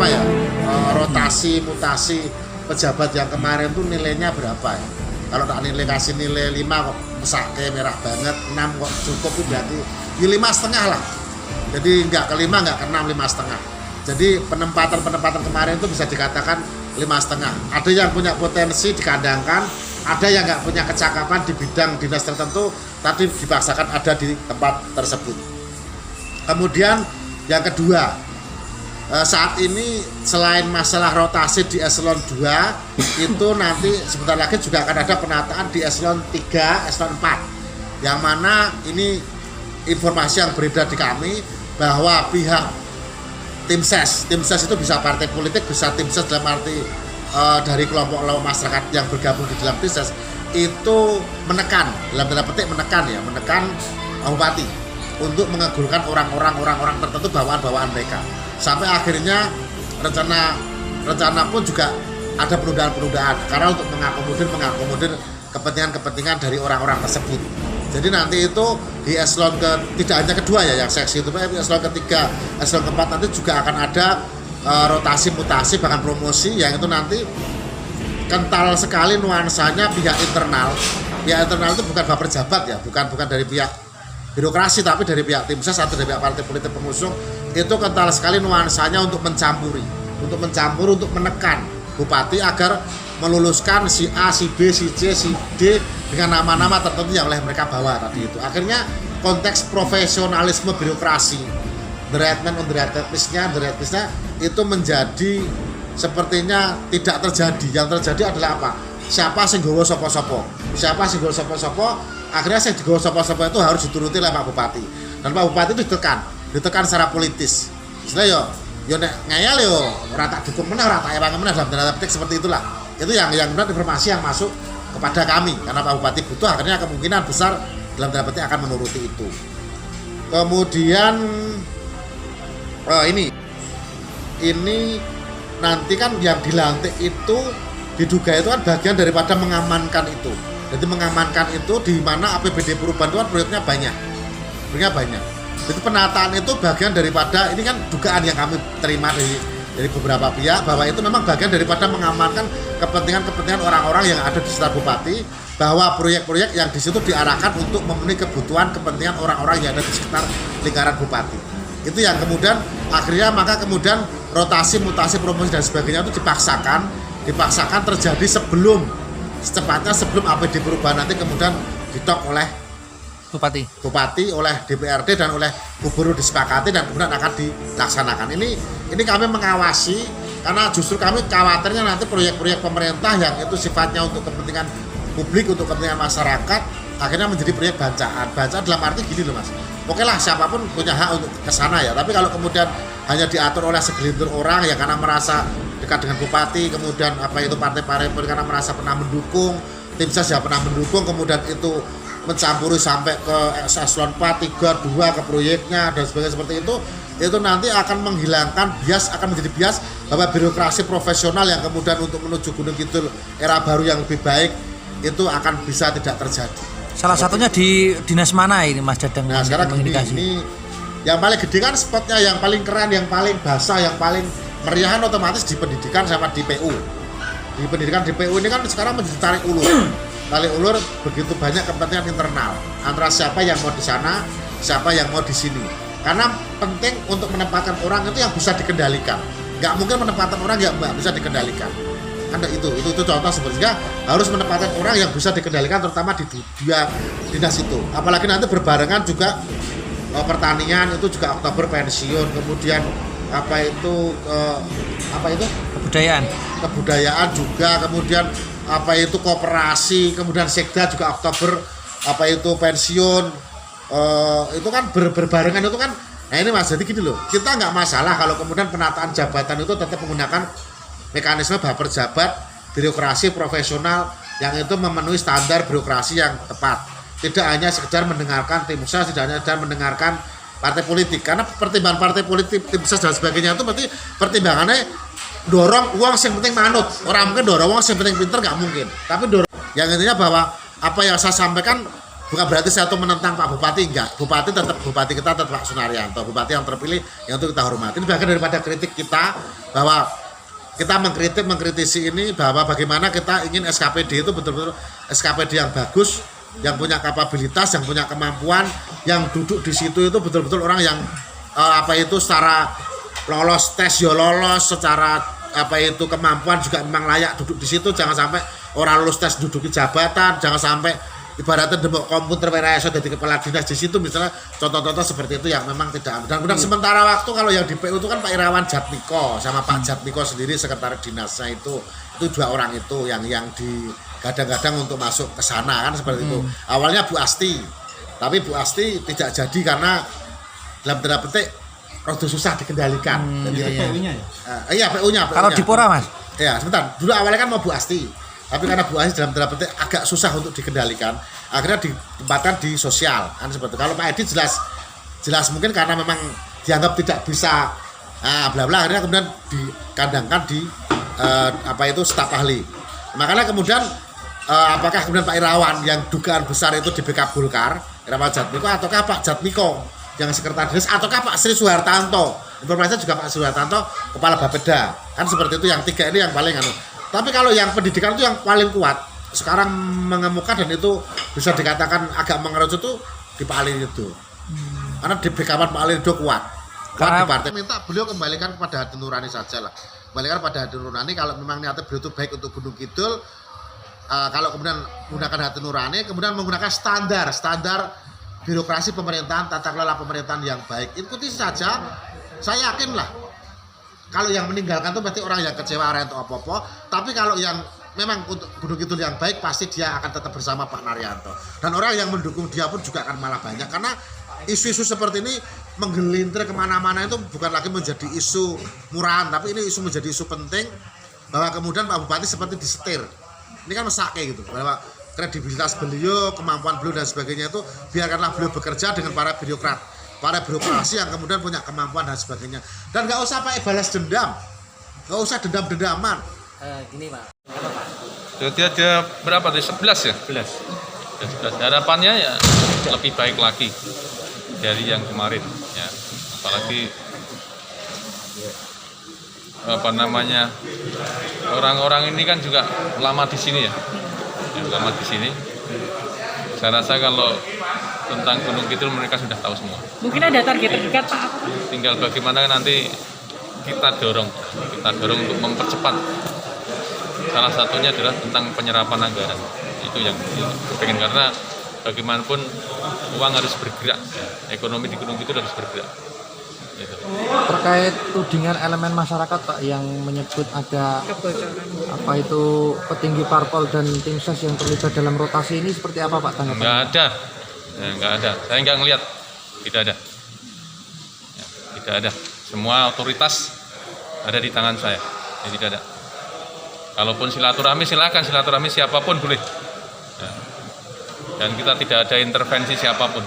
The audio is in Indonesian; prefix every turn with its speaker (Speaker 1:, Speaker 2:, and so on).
Speaker 1: apa ya, rotasi mutasi pejabat yang kemarin tuh nilainya berapa ya? Kalau tak nilai kasih nilai 5 kok mesake merah banget, 6 kok cukup itu berarti ya 5,5 lah. Jadi nggak ke 5, nggak ke 6, 5,5. Jadi penempatan kemarin itu bisa dikatakan 5,5. Ada yang punya potensi dikandangkan, ada yang nggak punya kecakapan di bidang dinas tertentu, tadi dipaksakan ada di tempat tersebut. Kemudian yang kedua, saat ini selain masalah rotasi di eselon 2 itu nanti sebentar lagi juga akan ada penataan di eselon 3, eselon 4, yang mana ini informasi yang beredar di kami bahwa pihak tim ses itu bisa partai politik, bisa tim ses dalam arti dari kelompok masyarakat yang bergabung di dalam tim ses itu menekan, dalam tanda petik menekan bupati untuk mengagulkan orang-orang tertentu, bawaan mereka, sampai akhirnya rencana pun juga ada penundaan karena untuk mengakomodir kepentingan dari orang-orang tersebut. Jadi nanti itu di eselon tidak hanya kedua ya yang seksi itu, tapi eselon ketiga, eselon keempat nanti juga akan ada rotasi mutasi bahkan promosi yang itu nanti kental sekali nuansanya pihak internal. Pihak internal itu bukan baper jabat ya, bukan dari pihak birokrasi, tapi dari pihak tim ses atau dari pihak partai politik pengusung, itu kental sekali nuansanya untuk mencampur, untuk menekan bupati agar meluluskan si A, si B, si C, si D dengan nama-nama tertentu yang oleh mereka bawa tadi itu. Akhirnya konteks profesionalisme birokrasi, the right man on the right list-nya itu menjadi sepertinya tidak terjadi. Yang terjadi adalah apa? Siapa sing nggawa sapa-sapa? Akhirnya yang digawa sapa-sapa itu harus dituruti oleh Pak Bupati. Dan Pak Bupati itu ditekan secara politis. Istilahnya yo nek ngayal yo ora tak dukung meneh, ora tak ewang meneh, dalam tanda petik seperti itulah. Itu yang benar informasi yang masuk kepada kami, karena Pak Bupati butuh, akhirnya kemungkinan besar dalam tanda petik akan menuruti itu. Kemudian ini nanti kan yang dilantik itu diduga itu kan bagian daripada mengamankan itu. Jadi mengamankan itu di mana APBD perubahan itu kan proyeknya banyak. Jadi penataan itu bagian daripada, ini kan dugaan yang kami terima dari beberapa pihak, bahwa itu memang bagian daripada mengamankan kepentingan orang-orang yang ada di sekitar bupati, bahwa proyek-proyek yang di situ diarahkan untuk memenuhi kebutuhan kepentingan orang-orang yang ada di sekitar lingkaran bupati. Itu yang kemudian akhirnya maka kemudian rotasi, mutasi, promosi dan sebagainya itu dipaksakan terjadi secepatnya sebelum APBD perubahan nanti kemudian ditok oleh bupati, oleh DPRD dan oleh gubernur disepakati dan kemudian akan dilaksanakan. Ini kami mengawasi karena justru kami khawatirnya nanti proyek-proyek pemerintah yang itu sifatnya untuk kepentingan publik, untuk kepentingan masyarakat, akhirnya menjadi proyek bancaan dalam arti gini loh Mas. Oke lah, siapapun punya hak untuk kesana ya, tapi kalau kemudian hanya diatur oleh segelintir orang ya karena merasa dekat dengan bupati, kemudian partai-partai karena merasa pernah mendukung, tim ses ya pernah mendukung, kemudian itu mencampuri sampai ke eselon 4, 3, 2 ke proyeknya dan sebagainya seperti itu nanti akan menjadi bias bahwa birokrasi profesional yang kemudian untuk menuju Gunung Kidul era baru yang lebih baik itu akan bisa tidak terjadi.
Speaker 2: Salah satunya di dinas mana ini Mas Dadang?
Speaker 1: Nah sekarang ini yang paling gede kan spotnya, yang paling keren, yang paling basah, yang paling meriahan otomatis di pendidikan sama di PU. Di pendidikan di PU ini kan sekarang menjadi tarik ulur begitu banyak kepentingan internal antara siapa yang mau di sana, siapa yang mau di sini. Karena penting untuk menempatkan orang itu yang bisa dikendalikan. Nggak mungkin menempatkan orang yang nggak bisa dikendalikan. Anda itu contoh sebenarnya harus menempatkan orang yang bisa dikendalikan, terutama di dua dinas itu. Apalagi nanti berbarengan juga pertanian itu juga Oktober pensiun, kemudian kebudayaan juga, kemudian koperasi, kemudian sekda juga Oktober pensiun, itu kan berbarengan itu kan. Nah ini Mas, jadi gini loh, kita nggak masalah kalau kemudian penataan jabatan itu tetap menggunakan mekanisme baper jabat, birokrasi profesional yang itu memenuhi standar birokrasi yang tepat. Tidak hanya sekedar mendengarkan tim ses, tidak hanya sekedar mendengarkan partai politik, karena pertimbangan partai politik, tim ses dan sebagainya itu berarti pertimbangannya dorong uang yang penting manut. Orang mungkin dorong uang yang penting pinter, nggak mungkin. Tapi dorong yang intinya bahwa apa yang saya sampaikan bukan berarti saya tuh menentang Pak Bupati, enggak. Bupati kita tetap Pak Sunaryanto, bupati yang terpilih yang untuk kita hormati. Ini bagian daripada kritik kita bahwa kita mengkritisi ini bahwa bagaimana kita ingin SKPD itu betul-betul SKPD yang bagus, yang punya kapabilitas, yang punya kemampuan, yang duduk di situ itu betul-betul orang yang secara lolos tes ya lolos, secara kemampuan juga memang layak duduk di situ. Jangan sampai orang lulus tes duduk di jabatan, jangan sampai ibaratnya demok komputer merasa jadi kepala dinas di situ misalnya, contoh-contoh seperti itu yang memang tidak. Dan kemudian sementara waktu kalau yang di PU itu kan Pak Irawan Jatmiko sama Pak Jatmiko sendiri sekretaris dinasnya itu 2 orang itu yang digadang-gadang untuk masuk ke sana kan seperti itu. Awalnya Bu Asti, tapi Bu Asti tidak jadi karena dalam tanda petik rada susah dikendalikan.
Speaker 3: PU-nya ya?
Speaker 1: Iya, PU-nya.
Speaker 2: Kalau di Pora, Mas?
Speaker 1: Ya, sebentar. Dulu awalnya kan mau Bu Asti. Tapi karena Bu Asti dalam tanda petik agak susah untuk dikendalikan, akhirnya ditempatkan di sosial. Kan seperti itu. Kalau Pak Edi jelas mungkin karena memang dianggap tidak bisa bla bla, akhirnya kemudian dikandangkan di staf ahli. Makanya kemudian apakah kemudian Pak Irawan yang dugaan besar itu di backup Golkar, Irawan Jatmiko, ataukah Pak Jatmiko yang sekretaris, ataukah Pak Sri Suhartanto? Informasinya juga Pak Suhartanto kepala Bapeda. Kan seperti itu, yang 3 ini yang paling Tapi kalau yang pendidikan itu yang paling kuat sekarang mengemuka dan itu bisa dikatakan agak mengerucut itu di Pak Ali itu. Karena di backupan Pak Ali itu kuat di partai. Minta beliau kembalikan kepada hati nurani saja lah. Kembalikan pada hati nurani kalau memang niatnya beliau itu baik untuk Gunung Kidul. Kalau kemudian menggunakan hati nurani, kemudian menggunakan standar birokrasi pemerintahan, tata kelola pemerintahan yang baik, ikuti saja. Saya yakin lah kalau yang meninggalkan itu pasti orang yang kecewa, orang yang apa-apa. Tapi kalau yang memang untuk Gunung Kidul yang baik, pasti dia akan tetap bersama Pak Naryanto. Dan orang yang mendukung dia pun juga akan malah banyak. Karena isu-isu seperti ini menggelintir kemana-mana itu bukan lagi menjadi isu murahan, tapi ini isu menjadi isu penting. Bahwa kemudian Pak Bupati seperti disetir. Ini kan mesake gitu, bahwa kredibilitas beliau, kemampuan beliau dan sebagainya itu biarkanlah beliau bekerja dengan para birokrat, para birokrasi yang kemudian punya kemampuan dan sebagainya. Dan nggak usah pakai balas dendam, nggak usah dendam-dendaman.
Speaker 2: Gini Pak.
Speaker 4: Jadi ada berapa tadi? 11 ya? 11. Harapannya ya lebih baik lagi dari yang kemarin ya. Apalagi orang-orang ini kan juga lama di sini ya. Lama di sini. Saya rasa kalau tentang Gunung Kidul mereka sudah tahu semua.
Speaker 5: Mungkin ada target terdekat Pak?
Speaker 4: Tinggal bagaimana nanti kita dorong untuk mempercepat. Salah satunya adalah tentang penyerapan anggaran. Itu yang kepengen, karena bagaimanapun uang harus bergerak. Ekonomi di Gunung Kidul harus bergerak. Gitu.
Speaker 3: Terkait tudingan elemen masyarakat Pak yang menyebut ada petinggi parpol dan tim ses yang terlibat dalam rotasi ini, seperti apa Pak tanggapannya?
Speaker 4: Nggak ada. Saya nggak ngelihat. Tidak ada. Ya, tidak ada. Semua otoritas ada di tangan saya. Ya, tidak ada. Kalaupun silaturahmi, silakan silaturahmi siapapun boleh. Ya. Dan kita tidak ada intervensi siapapun.